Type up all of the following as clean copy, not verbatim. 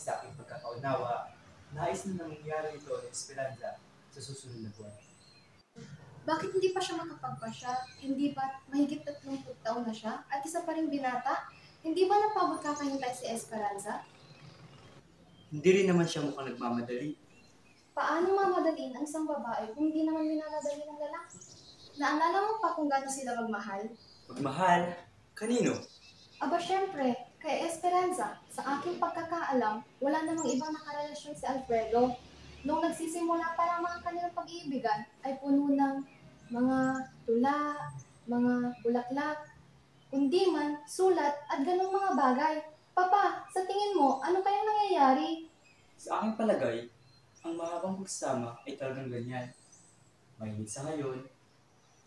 sa aking pagkakaunawa, nais na mangyari ito ng Esperanza sa susunod na buwan. Bakit hindi pa siya makapagpasya? Hindi ba mahigit 30 taon na siya? At isa pa rin binata? Hindi ba napagod kakahintay si Esperanza? Hindi rin naman siya mukhang nagmamadali. Paano mamadaliin ang isang babae kung hindi naman minanadali ng lalaki? Naalala mo pa kung gaano sila magmahal? Magmahal? Kanino? Aba syempre, kay Esperanza. Sa aking pagkakaalam, wala namang ibang nakarelasyon si Alfredo. Nung nagsisimula pa lang mga kanilang pag-iibigan, ay puno ng mga tula, mga bulaklak, kundi man, sulat at ganong mga bagay. Papa, sa tingin mo, ano kayang nangyayari? Sa aking palagay, ang mahabang pagsama ay talagang ganyan. Mainit sa ngayon,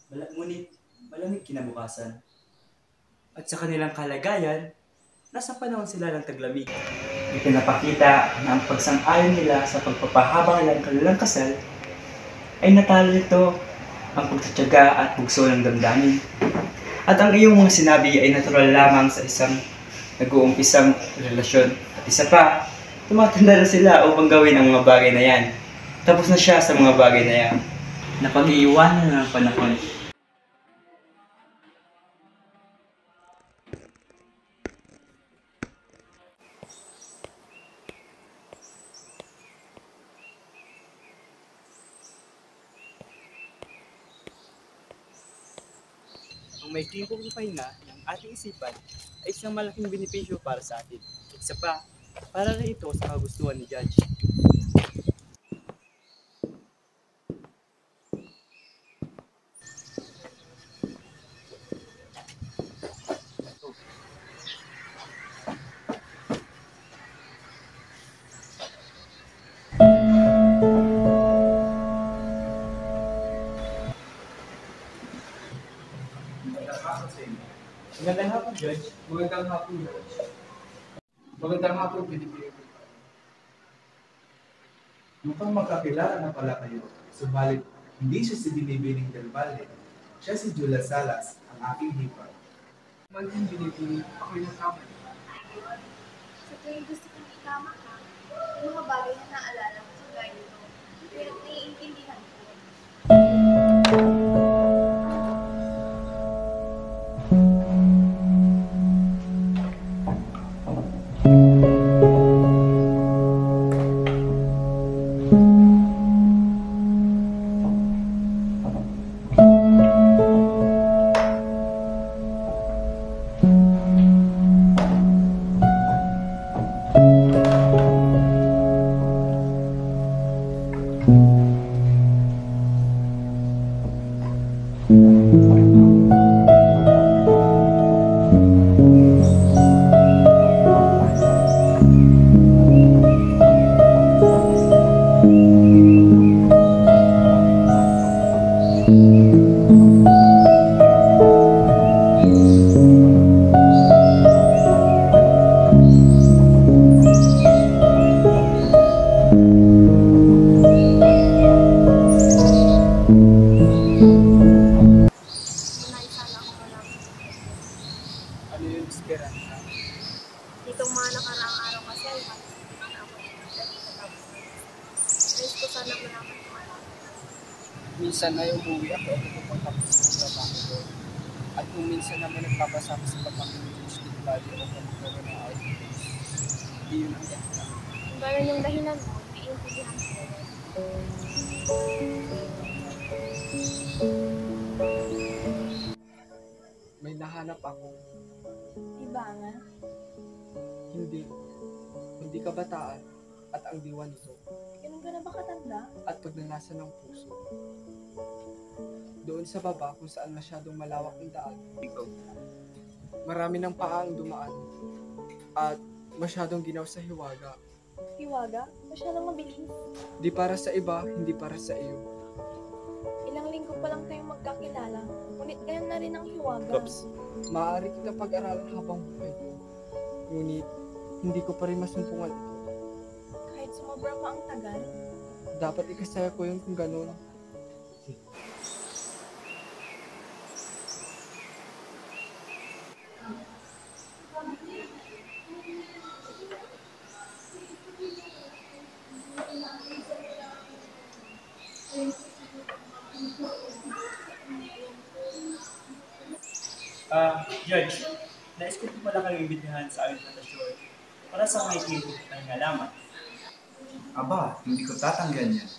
ngunit malamig kinabukasan. At sa kanilang kalagayan, nasa panahon sila ng taglamig. Ipinapakita na ang pagsang-ayon nila sa pagpapahaba ng kanilang kasal ay natalo nito ang pagtatyaga at bugso ng damdamin. At ang iyong mga sinabi ay natural lamang sa isang nag-uumpisang relasyon. At isa pa, tumatanda na sila upang gawin ang mga bagay na yan. Tapos na siya sa mga bagay na yan. Napag-iiwanan na ng panahon. Ang may timpong pahinga ng ating isipan ay isang malaking benepisyo para sa atin. Isa pa, para rin ito sa kagustuhan ni Judge. Magandang hapon, Judge. Magandang hapon, George. Magandang hapon, Pilipino. Mukhang magkakilala na pala kayo. Subalit, hindi siya si Binibining Del Valle. Siya si Julia Salas, ang aking hipag. Maging Binibining, ako'y nasama. Sa tuwing gusto kong itama ka, may mga bagay na naalala ko sa gaya nito. Pero naiintindihan ko. Ano yung Esperanza? Ditong mga nakaraang araw kasi ay halos hindi na ako nakatapos na. Nais ko sana malaman kung ano. Minsan ay umuwi ako at pagpapagtapos ng trabaho ko. At kung minsan naman nagpapasama sa pagpapagtapos ng bali o pagpapagtapos ng IELTS, hindi yun ang dahilan. Kung gano'n yung dahilan mo, naiintindihan ko. May nahanap ako. Diba nga? Hindi kabataan at ang diwa nito Ganun ka na ba katanda? at pagnanasa ng puso. Doon sa baba kung saan masyadong malawak ang daan. Marami ng paa ang dumaan at masyadong ginaw sa hiwaga. Hiwaga? Masyadong mabilis. Di para sa iba, hindi para sa iyo. Ilang linggo pa lang tayong magkakilala. Ngunit ganyan na rin ang hiwaga. Maaari kita pag-aralan habang buhay ko. Ngunit, hindi ko pa rin masumpungan ito. Kahit sumobra pa ang tagal. Dapat ikasaya ko yun kung ganun. Judge, nais ko po pala kayong imbitahan sa aming plantasyon para sa makikinig ng halaman. Aba, hindi ko tatanggihan yan.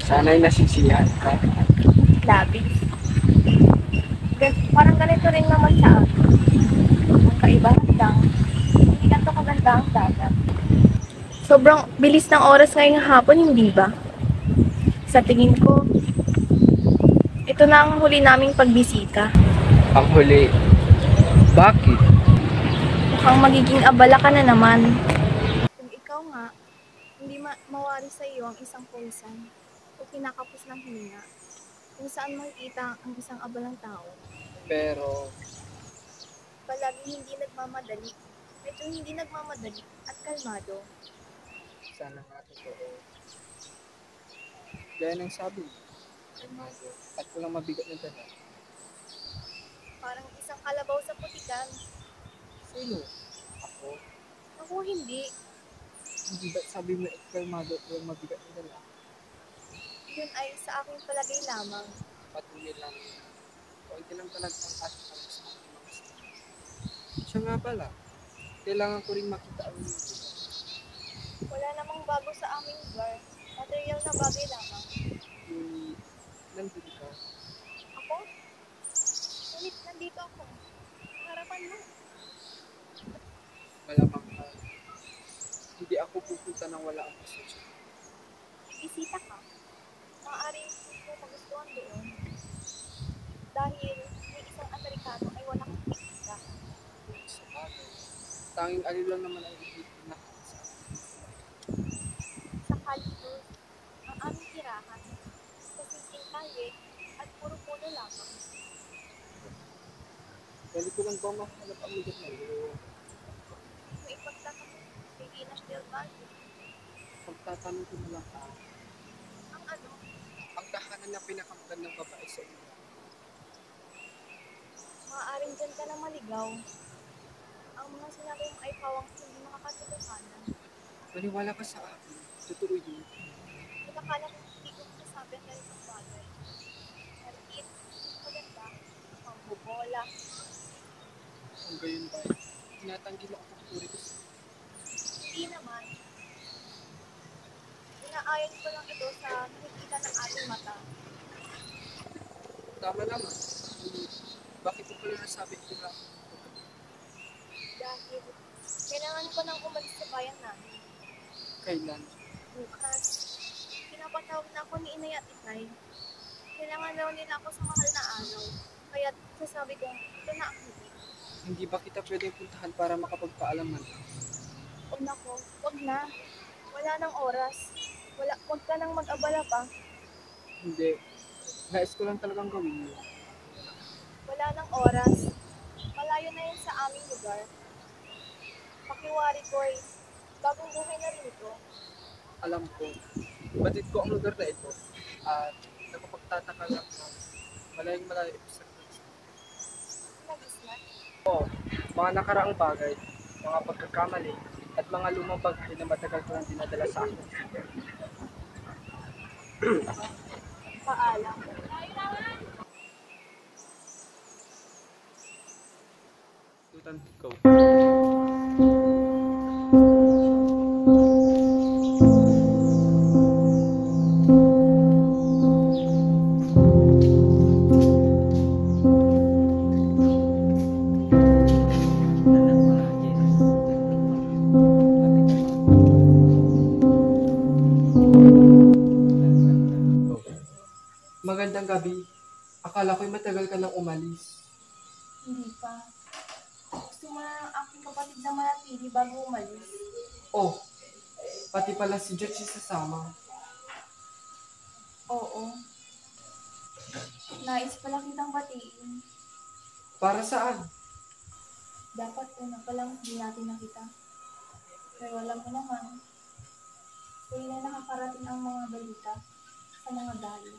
Sana'y nasisiyahan ka. Labis. Parang ganito rin naman sa akin. Ang kaibahan lang, hindi ganito kaganda ang dagat. Sobrang bilis ng oras ngayong hapon, hindi ba? Sa tingin ko, ito na ang huli naming pagbisita. Ang huli. Bakit? Mukhang magiging abala ka na naman. Kung ikaw nga, hindi mawari sa iyo ang isang pawisan o kinakapos ng hininga, kung saan makikita ang isang abalang tao. Pero, Palagi hindi nagmamadali, medyo hindi nagmamadali at kalmado. sana nga totoo. Gaya ng sabi mo, kalmado, at walang mabigat na dala. Parang isang kalabaw sa putikan. Sino? Ako? Ako hindi. Hindi ba sabi mo kalmado at walang mabigat na dala? Yun ay sa aking palagay lamang. Patuloy lang yun. Kaunti lang talaga ang ating sa ating mga sila. Siya nga pala, kailangan ko rin makita ang mundo. Wala namang bago sa aming lugar. Material na bagay lamang. Ngunit, nandun ka. Ako? Ngunit nandito ako. Harapan mo. Malamang ka. Hindi ako pupunta nang wala ang pasensya. Bisita ka. Maaaring hindi mo magustuhan doon. Dahil may isang Amerikano ay wala kang bisita. Sa bagay, tanging alin lang naman ang ibig na sa Sa Calitus, ang aming tirahan. Sa simpleng kalye at puro puno lamang. Dali ko lang ba mahanap ang lugar na yun? Kung ipagtatanong kay Inas del Valle, Pagtatanong ko na lang ang ano, ang tahanan na pinakamagandang babae sa iyo. maaaring dyan ka na maligaw. Ang mga sinabi mo ay pawang hindi makakatotohanan. Maniwala ka sa akin. Totoo yun. Nakakala ko hindi ko masasabi ang ganitong bagay. Maliit, maganda, mambobola. Kung gayon ba, tinatanggi mo ang pagpuri ko sa Hindi naman. Inaayon ko lang ito sa nakikita ng ating mata. tama naman. Ngunit, bakit ko pala nasabi ito na? Dahil kailangan ko nang umalis sa bayan namin. Kailan? Bukas, pinapatawag na ako ni Inay at Itay. Kailangan daw nila ako sa mahal na araw. Kaya sasabi ko, ito na ang huli. Hindi ba kita pwedeng puntahan para makapagpaalam man? O nako, wag na. Wala nang oras. Wag ka nang mag-abala pa. Hindi. Nais ko lang talagang gawin yun. Wala nang oras. Malayo na yun sa aming lugar. Pakiwari ko eh. Bagong buhay na rin ito. Alam ko, batid ko ang lugar na ito. At nakapagtataka lang na malayong malayo ito sa kanila. Nagis na. Mga nakaraang bagay, mga pagkakamali, at mga lumang bagay na matagal ko nang dinadala sa akin. Paalam. Tutan, go. Magandang gabi. Akala ko'y matagal ka nang umalis. Hindi pa. Gusto mo na ang aking kapatid na manatili bago umalis. Oh, pati pala si Judge sasama. Oo. Nais pala kitang batiin. Para saan? Dapat una pa lang hindi natin nakita. Pero alam mo naman, Tuwing na nakakarating ang mga balita sa mga dayo.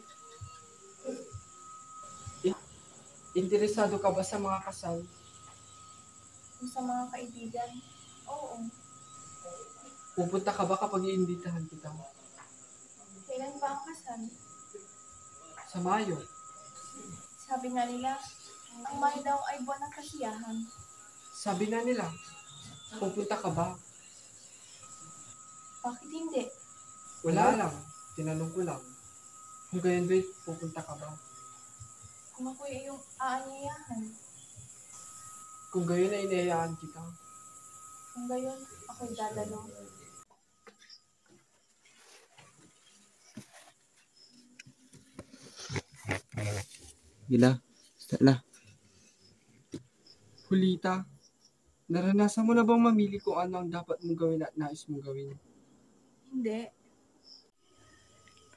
Interesado ka ba sa mga kasal? Kung sa mga kaibigan, oo. Pupunta ka ba kapag iimbitahan kita? Kailan ba ang kasal? Sa Mayo. Sabi nga nila, ang May daw ay buwan ng kasiyahan. Sabi na nila, pupunta ka ba? Bakit hindi? Wala lang. Tinanong ko lang. Kung gayon ba, pupunta ka ba? Kung ako'y iyong aanyayahan. Kung gayon ay inayaan kita. Kung gayon, ako'y dadalo. Gila, stala. Hulita, naranasan mo na bang mamili kung ano ang dapat mong gawin at nais mong gawin? Hindi.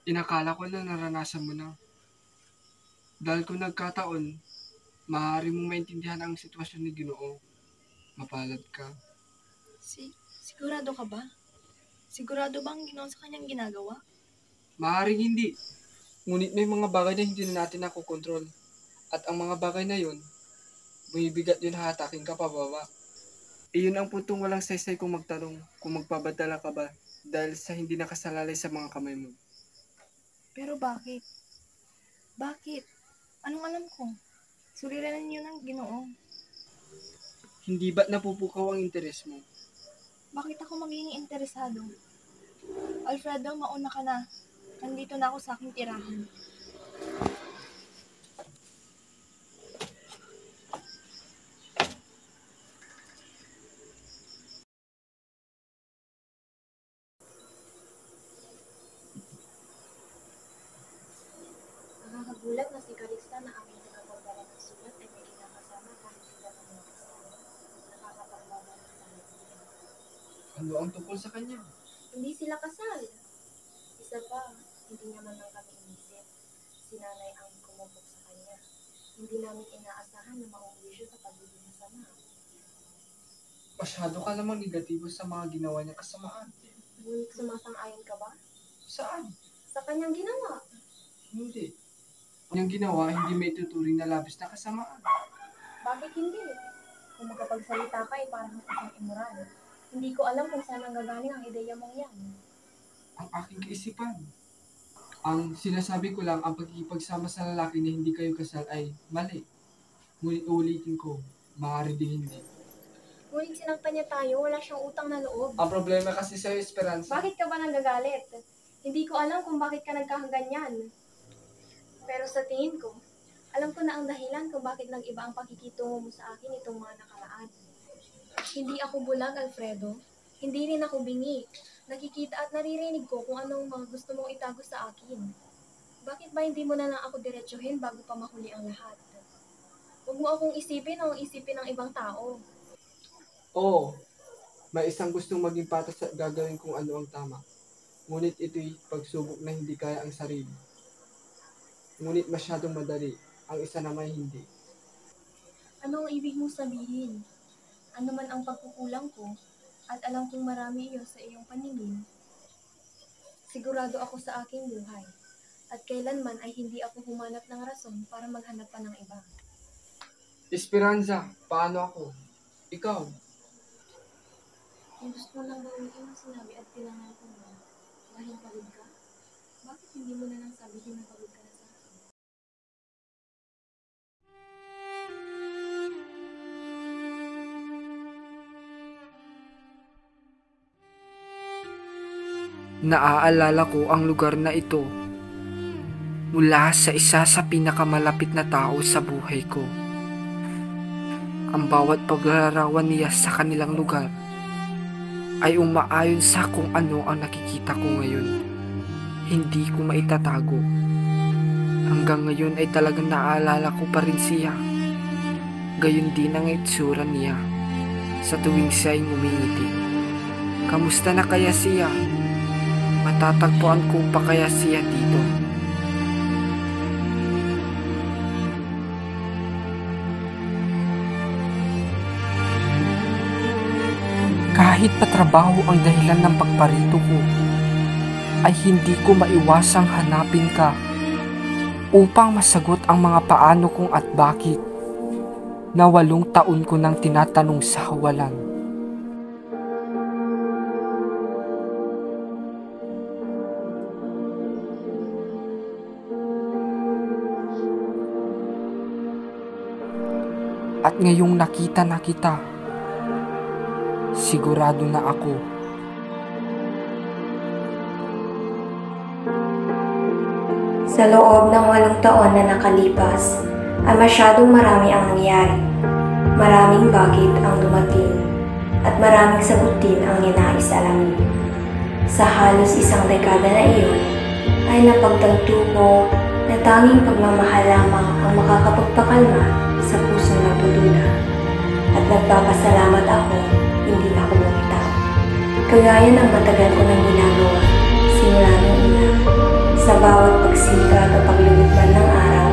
Inakala ko na naranasan mo na. Dahil kung nagkataon, maaari mong maintindihan ang sitwasyon ni Ginoo. Mapalad ka. Sigurado ka ba? Sigurado bang Ginoo sa kanyang ginagawa? Maaaring hindi. Ngunit may mga bagay na hindi na natin nakokontrol. At ang mga bagay na yun, bumibigat yun hatakin ka pababa. Iyon ang puntong walang saysay kung magtanong kung magpabadala ka ba dahil sa hindi nakasalalay sa mga kamay mo. Pero bakit? Bakit? Anong alam ko? Suliranin niyo ng Ginoo. Hindi ba't napupukaw ang interes mo? Bakit ako magiging interesado? Alfredo, mauna ka na. Nandito na ako sa aking tirahan. Nakakagulat na si Calixta na aming nakapagdala ng sulat ay may kinakasama kahit sila ng mga kasama. Nakakapagbaba ng salit niya. Ano ang tungkol sa kanya? Hindi sila kasal. Isa pa, hindi naman lang kami inisip. Si nanay ang kumupok sa kanya. Hindi namin inaasahan na mauwi siya sa pagiging masama. Masyado ka namang negatibo sa mga ginawa niya kasamaan. Ngunit sumasang-ayon ka ba? Saan? Sa kanyang ginawa. Hindi. Yung ginawa, hindi may tuturing na labis na kasamaan. Bakit hindi? Kung magkapagsalita ka ay parang isang immoral. Hindi ko alam kung saan nanggagaling ang ideya mong yan. Ang aking kaisipan. Ang sinasabi ko lang, ang pagkikipagsama sa lalaki na hindi kayo kasal ay mali. Ngunit ulitin ko, maaari din hindi. Ngunit sinaktan niya tayo, wala siyang utang na loob. Ang problema kasi sa'yo, Esperanza. Bakit ka ba nagagalit? Hindi ko alam kung bakit ka nagkakaganyan. Pero sa tingin ko, alam ko na ang dahilan kung bakit nag-iba ang pakikitungo mo sa akin itong mga nakaraan. Hindi ako bulag, Alfredo. Hindi rin ako bingi. Nakikita at naririnig ko kung anong mga gusto mong itago sa akin. Bakit ba hindi mo na lang ako diretsuhin bago pa mahuli ang lahat? Huwag mo akong isipin o isipin ng ibang tao. Oo, may isang gustong maging patas at gagawin kung ano ang tama. Ngunit ito'y pagsubok na hindi kaya ang sarili. Ngunit masyadong madali, ang isa naman hindi. Ano ang ibig mong sabihin? Ano man ang pagkukulang ko, at alam kong marami iyon sa iyong paningin. Sigurado ako sa aking buhay, at kailanman ay hindi ako humanap ng rason para maghanap pa ng iba. Esperanza, paano ako? Ikaw? Kung gusto mo lang gawin ang sinabi at tinangal ko mo, dahil pagod ka, bakit hindi mo na lang sabihin na pagod ka na sa akin? Naaalala ko ang lugar na ito mula sa isa sa pinakamalapit na tao sa buhay ko. Ang bawat paglarawan niya sa kanilang lugar ay umaayon sa kung ano ang nakikita ko ngayon. Hindi ko maitatago. Hanggang ngayon ay talagang naaalala ko pa rin siya. Gayon din ang itsura niya sa tuwing siya ay ngumingiti. Kamusta na kaya siya? Matatagpuan ko pa kaya siya dito? Kahit patrabaho ang dahilan ng pagparito ko, ay hindi ko maiwasang hanapin ka upang masagot ang mga paano kong at bakit na 8 taon ko nang tinatanong sa kawalan. At ngayong nakita na kita, sigurado na ako. Sa loob ng 8 taon na nakalipas, ay masyadong marami ang nangyari. Maraming bakit ang dumating, at maraming sagutin ang ninais alamin. Sa halos 1 dekada na iyon, ay napagtanto ko na tanging pagmamahal lamang ang makakapagpakalma sa pusong nagdududa. At nagpapasalamat ako, hindi ako bumitaw. Kagaya ng matagal ko nang ginagawa, simula nung una, sa bawat pagsikat o paglubog man ng araw,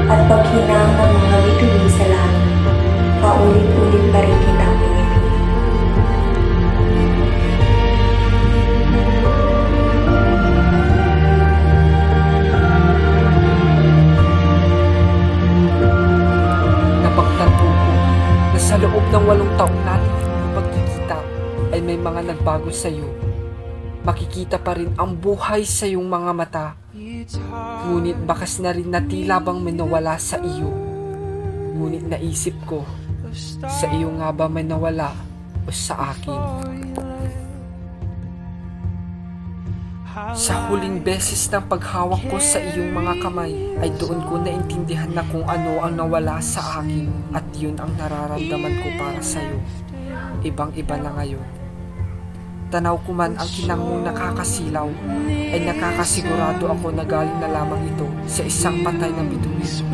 at paghinang ng mga bituin sa langit, paulit-ulit pa rin kitang pinipili. Napagtanto ko na sa loob ng 8 taon natin hindi pagkikita ay may mga nagbago sa iyo. Makikita pa rin ang buhay sa iyong mga mata. Ngunit bakas na rin na tila bang may nawala sa iyo. Ngunit naisip ko, sa iyo nga ba may nawala o sa akin? Sa huling beses ng paghawak ko sa iyong mga kamay, ay doon ko naintindihan na kung ano ang nawala sa akin, at yun ang nararamdaman ko para sa iyo. Ibang-iba na ngayon. Tanaw ko man ang kinang mong nakakasilaw, ay nakakasigurado ako na galing na lamang ito sa isang patay na bituin.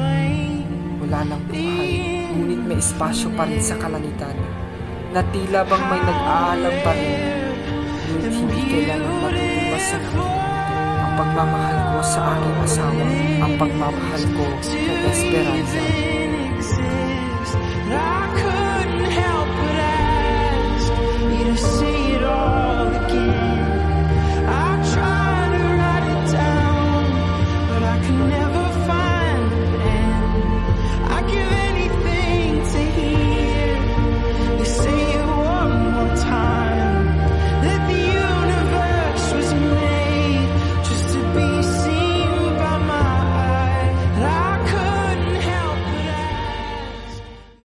Wala nang buhay, ngunit may espasyo pa rin sa kalangitan, na tila bang may nag-aalam pa rin. Ngunit hindi kailangan matutumbasan ang minuto ang pagmamahal ko sa aking asawa, ang pagmamahal ko kay Esperanza. I couldn't help but ask you to see